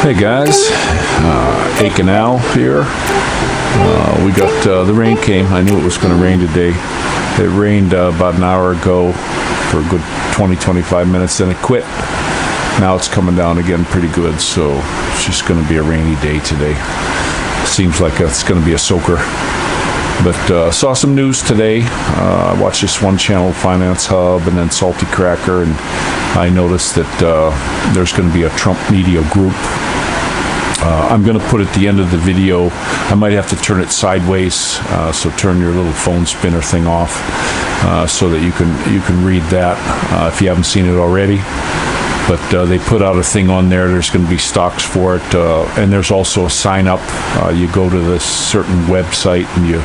Hey guys, Aiken Al here. We got the rain came. I knew it was going to rain today. It rained about an hour ago for a good 20-25 minutes, then it quit. Now it's coming down again pretty good, so it's just going to be a rainy day today. Seems like it's going to be a soaker. But saw some news today. I watched this one channel, Finance Hub, and then Salty Cracker, and I noticed that there's going to be a Trump media group. I'm going to put at the end of the video, I might have to turn it sideways, so turn your little phone spinner thing off, so that you can read that if you haven't seen it already. But they put out a thing on there. There's going to be stocks for it, and there's also a sign up. You go to this certain website and you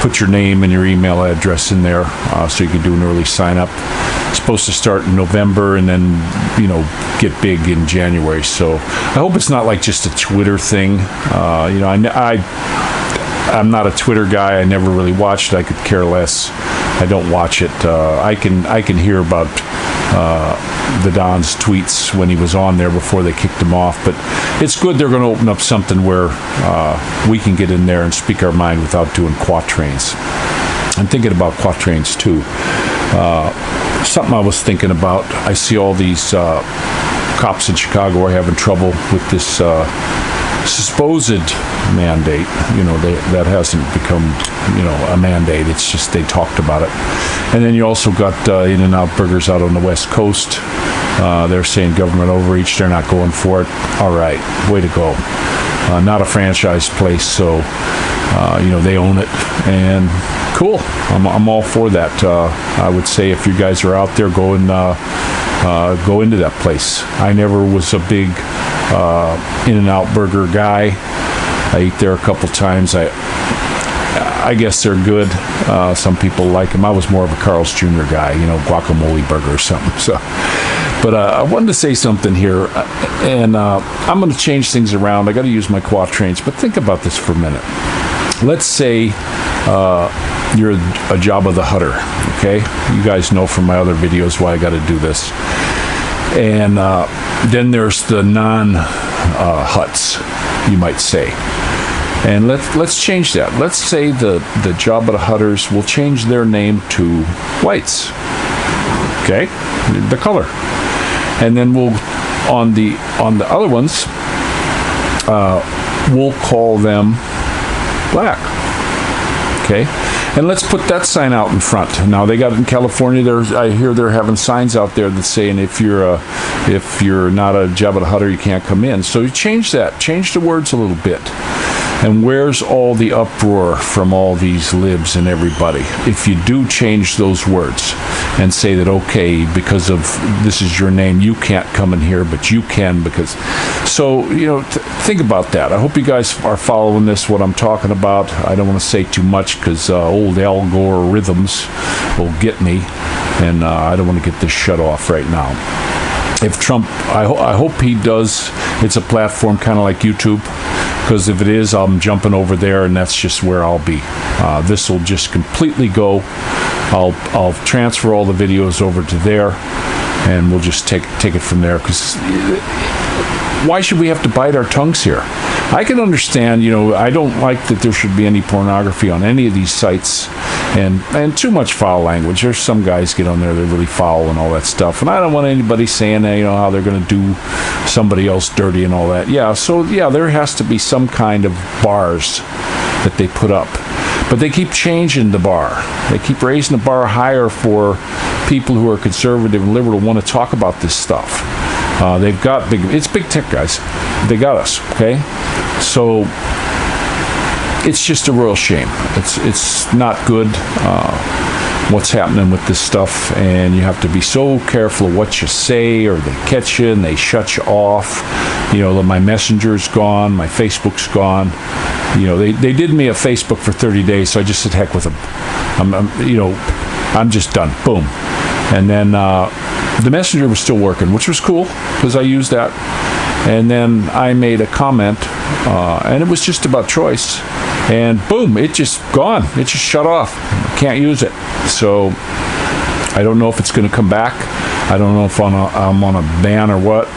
put your name and your email address in there, so you can do an early sign up. It's supposed to start in November and then, get big in January. So I hope it's not like just a Twitter thing. I'm not a Twitter guy. I never really watched it. I could care less. I don't watch it. I can hear about the Don's tweets when he was on there before they kicked him off. But it's good they're going to open up something where we can get in there and speak our mind without doing quatrains. I'm thinking about quatrains too. Something I was thinking about, I see all these cops in Chicago are having trouble with this supposed mandate. That hasn't become, a mandate. It's just they talked about it. And then you also got In-N-Out Burgers out on the West Coast. They're saying government overreach. They're not going for it. All right, way to go. Not a franchise place, so they own it, and cool. I'm all for that. I would say if you guys are out there, go into that place. I never was a big In-N-Out Burger guy. I eat there a couple times. I guess they're good. Some people like them. I was more of a Carl's Jr. guy, guacamole burger or something. So, but I wanted to say something here, and I'm going to change things around. I got to use my quatrains, but think about this for a minute. Let's say you're a Jabba the Hutter, okay? You guys know from my other videos why I got to do this. And then there's the non-Huts, you might say. And let's change that. Let's say the Jabba the Hutters will change their name to whites, okay? The color. And then we'll, on the other ones, we'll call them black, okay? And let's put that sign out in front. Now they got it in California. I hear they're having signs out there that's saying if you're not a Jabba the Hutter, you can't come in. So you change that. Change the words a little bit. And where's all the uproar from all these libs and everybody? If you do change those words and say that, okay, because of this is your name, you can't come in here, but you can because... So, think about that. I hope you guys are following this, what I'm talking about. I don't want to say too much because old Al Gore rhythms will get me, and I don't want to get this shut off right now. If Trump, I hope he does, it's a platform kind of like YouTube, because if it is, I'm jumping over there, and that's just where I'll be. This will just completely go. I'll transfer all the videos over to there, and we'll just take it from there, because why should we have to bite our tongues here? I can understand, I don't like that there should be any pornography on any of these sites, and too much foul language. There's some guys get on there, they're really foul and all that stuff, and I don't want anybody saying that, how they're going to do somebody else dirty and all that. There has to be some kind of bars that they put up. But they keep changing the bar. They keep raising the bar higher for people who are conservative and liberal want to talk about this stuff. They've got it's big tech, guys. They got us, okay? So it's just a real shame. It's not good what's happening with this stuff, and you have to be so careful of what you say, or they catch you and they shut you off. My Messenger's gone, my Facebook's gone. They did me a Facebook for 30 days, so I just said heck with them. I'm just done. Boom. And then the Messenger was still working, which was cool because I used that. And then I made a comment, and it was just about choice. And boom, it just gone. It just shut off. Can't use it. So I don't know if it's going to come back. I don't know if I'm on a ban or what.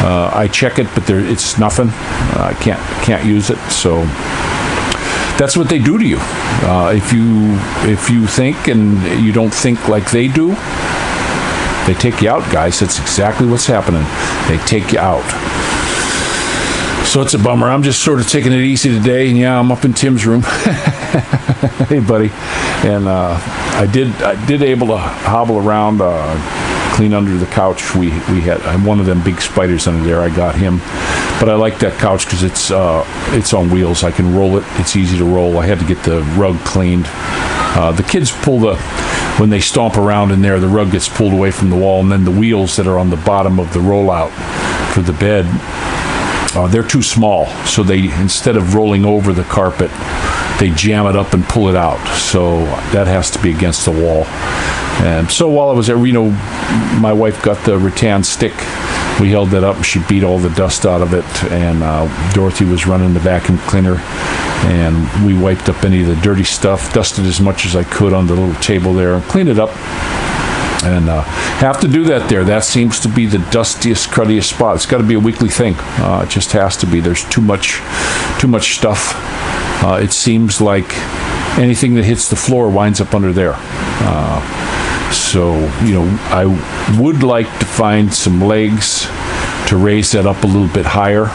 I check it, but it's nothing. I can't use it. So that's what they do to you. If you think and you don't think like they do, they take you out, guys. That's exactly what's happening. They take you out. So it's a bummer. I'm just sort of taking it easy today. And yeah, I'm up in Tim's room. Hey, buddy. And I did able to hobble around, clean under the couch. We had one of them big spiders under there. I got him. But I like that couch because it's on wheels. I can roll it. It's easy to roll. I had to get the rug cleaned. The kids when they stomp around in there, the rug gets pulled away from the wall, and then the wheels that are on the bottom of the rollout for the bed, they're too small. So instead of rolling over the carpet, they jam it up and pull it out. So that has to be against the wall. And so while I was there, my wife got the rattan stick. We held that up, and she beat all the dust out of it. And Dorothy was running the vacuum cleaner, and we wiped up any of the dirty stuff, dusted as much as I could on the little table there, and cleaned it up. And have to do that there. That seems to be the dustiest, cruddiest spot. It's got to be a weekly thing. It just has to be. There's too much stuff. It seems like anything that hits the floor winds up under there. So, I would like to find some legs to raise that up a little bit higher.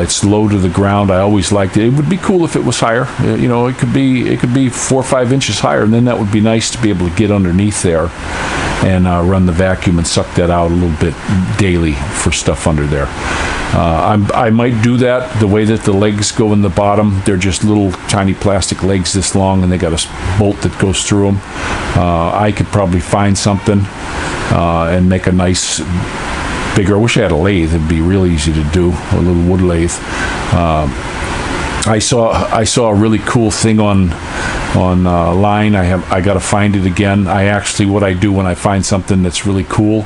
It's low to the ground. I always liked it. It would be cool if it was higher. It could be 4 or 5 inches higher, and then that would be nice to be able to get underneath there and run the vacuum and suck that out a little bit daily for stuff under there. I might do that the way that the legs go in the bottom. They're just little tiny plastic legs this long, and they got a bolt that goes through them. I could probably find something and make a nice bigger. I wish I had a lathe. It'd be real easy to do, a little wood lathe. I saw a really cool thing on line. I got to find it again. What I do when I find something that's really cool,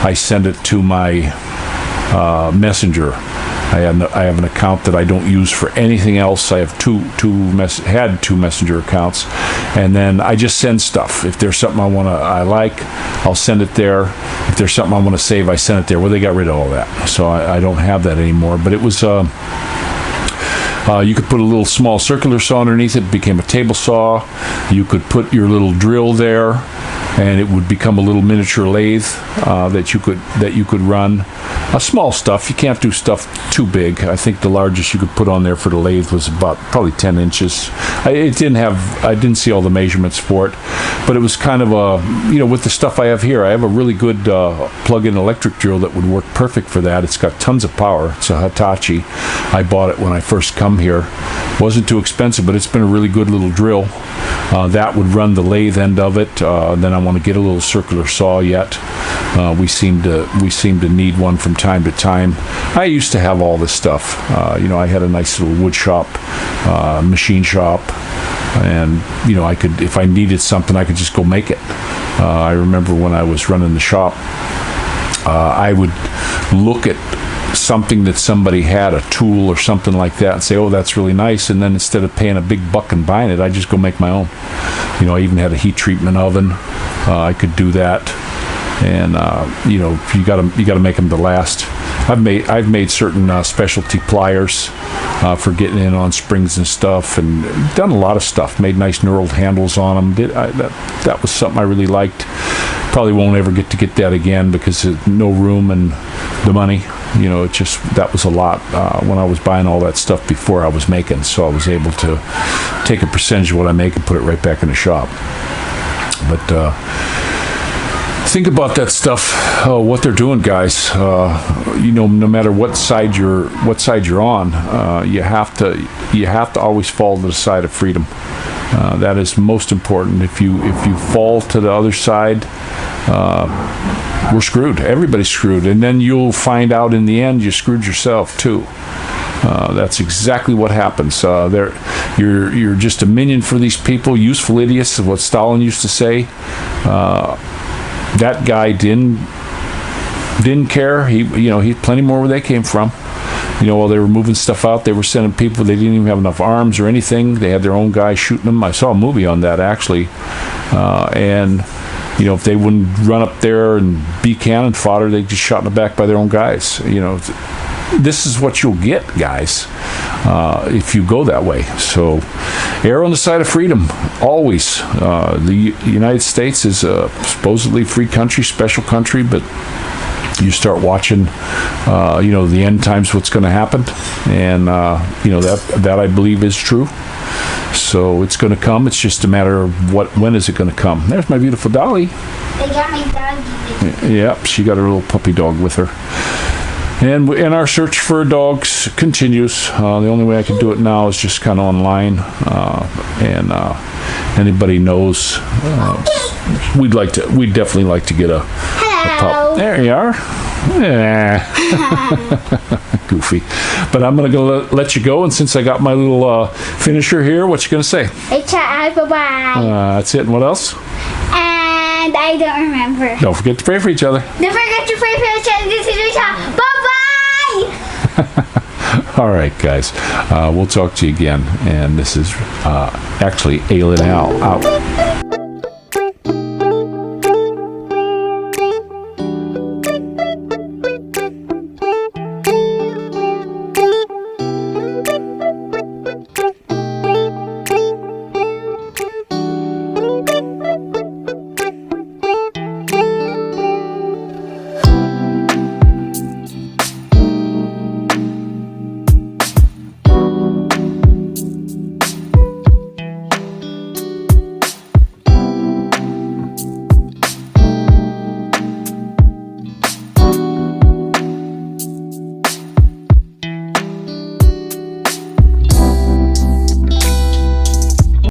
I send it to my Messenger. I have an account that I don't use for anything else. I have two Messenger accounts, and then I just send stuff. If there's something I like, I'll send it there. If there's something I want to save, I send it there. Well, they got rid of all that, so I don't have that anymore. But it was you could put a little small circular saw underneath it. It became a table saw. You could put your little drill there, and it would become a little miniature lathe that you could run. Small stuff. You can't do stuff too big. I think the largest you could put on there for the lathe was about probably 10 inches. I didn't see all the measurements for it, but it was kind of with the stuff I have here, I have a really good plug-in electric drill that would work perfect for that. It's got tons of power. It's a Hitachi. I bought it when I first come here. Wasn't too expensive, but it's been a really good little drill. That would run the lathe end of it. Then I want to get a little circular saw yet. We seem to need one from time to time. I used to have all this stuff. I had a nice little wood shop, machine shop, and I could, if I needed something, I could just go make it. I remember when I was running the shop, I would look at something that somebody had, a tool or something like that, and say, oh, that's really nice, and then instead of paying a big buck and buying it, I just go make my own. I even had a heat treatment oven. I could do that. And you got to make them to last. I've made certain specialty pliers for getting in on springs and stuff, and done a lot of stuff. Made nice knurled handles on them. That was something I really liked. Probably won't ever get that again because there's no room and the money. That was a lot when I was buying all that stuff before I was making. So I was able to take a percentage of what I make and put it right back in the shop. But think about that stuff. What they're doing, guys. No matter what side you're on, you have to always fall to the side of freedom. That is most important. If you fall to the other side, we're screwed. Everybody's screwed, and then you'll find out in the end you screwed yourself too. That's exactly what happens. You're just a minion for these people, useful idiots, is what Stalin used to say. That guy didn't care. He plenty more where they came from. While they were moving stuff out, they were sending people. They didn't even have enough arms or anything. They had their own guys shooting them. I saw a movie on that actually, and if they wouldn't run up there and be cannon fodder, they'd get shot in the back by their own guys. This is what you'll get, guys, if you go that way. So err on the side of freedom, always. The United States is a supposedly free country, special country, but you start watching, the end times, what's going to happen, and that I believe is true. So it's going to come. It's just a matter of when is it going to come. There's my beautiful Dolly. They got my doggy with me. Yep, she got her little puppy dog with her. And our search for dogs continues. The only way I can do it now is just kind of online. And anybody knows, we'd definitely like to get a pup. There you are. Yeah. Goofy. But I'm going to let you go, and since I got my little finisher here, what you going to say? Bye-bye. That's it. And what else? And I don't remember. Don't forget to pray for each other. Don't forget to pray for each other. Bye-bye! All right, guys. We'll talk to you again. And this is actually Ailin Al out.